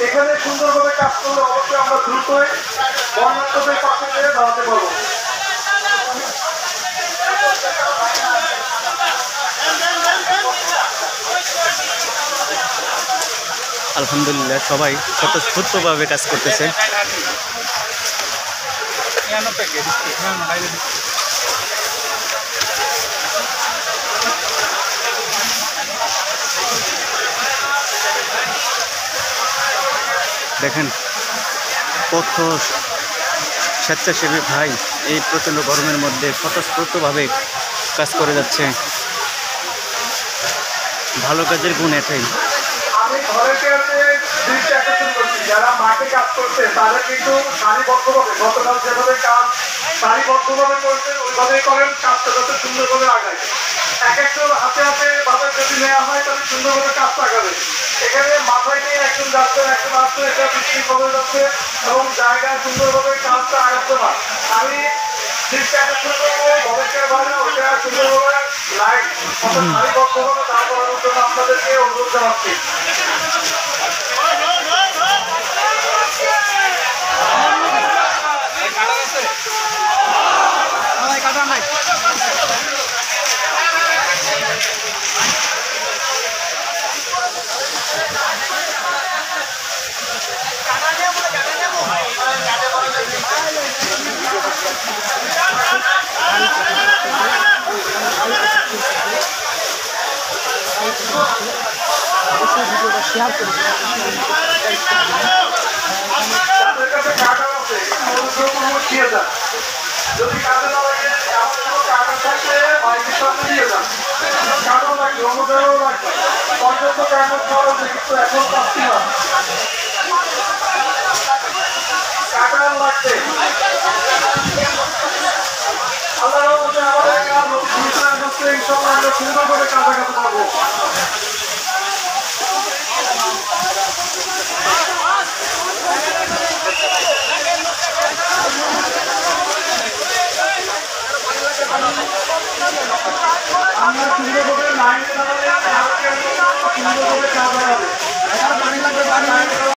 এখানে সুন্দরভাবে কাজ করলে অবশ্যই আমরা দ্রুতই বন্যার্থদের পাশে গিয়ে দাঁড়াতে পারবো। আলহামদুলিল্লাহ সবাই স্বতঃস্ফূর্তভাবে কাজ করতেছে। দেখেন কত স্বেচ্ছাসেবী ভাই এই প্রচণ্ড গরমের মধ্যে স্বতঃস্ফূর্তভাবে কাজ করে যাচ্ছে। ভালো কাজের গুণ এটাই। আমি ঘরেতে দৃষ্টি আকর্ষণ করছি, যারা মাঠে কাজ করছে তারা কিন্তু সারিবদ্ধভাবে গতকাল যেভাবে কাজ সারিবদ্ধভাবে করছেন ওইভাবেই করেন, কাজটা যাতে সুন্দরভাবে আগায়। এক একজন হাতে হাতে ভাবে যদি নেওয়া হয় তাহলে সুন্দরভাবে কাজটা আগাবে। এখানে মাথায় নিয়ে একজন যাচ্ছেন, একজন আসছে, এটা বৃষ্টিভাবে যাচ্ছে এবং জায়গায় সুন্দরভাবে কাজটা আগাচ্ছে না। আমি দৃষ্টি আকর্ষণ করবো ভলেন্টিয়ার ভাইরা ওইটা সুন্দরভাবে লাইট সারিবদ্ধভাবে দাঁড় করানোর জন্য আপনাদেরকে অনুরোধ জানাচ্ছি। অবশ্যই ভিডিওটা শেয়ার করে যদি কাজে না লাগে এমন কোনো কাগজ থাকলে বাইকের সামনে দিয়ে যান। কাগজ লাগবে, অনুদানও লাগবে, পর্যাপ্ত কাগজ পাওয়া যায় কিন্তু এখন পাচ্ছি না। কাগজ লাগবে। আল্লাহর রহমতে আমাদের কাজ মিশনের হচ্ছে ইনশাআল্লাহ আমরা সুন্দরভাবে কাজ আগাতে পারবো। আমরা সুন্দরভাবে লাইনে দাঁড়ালে সুন্দরভাবে কাজ হবে।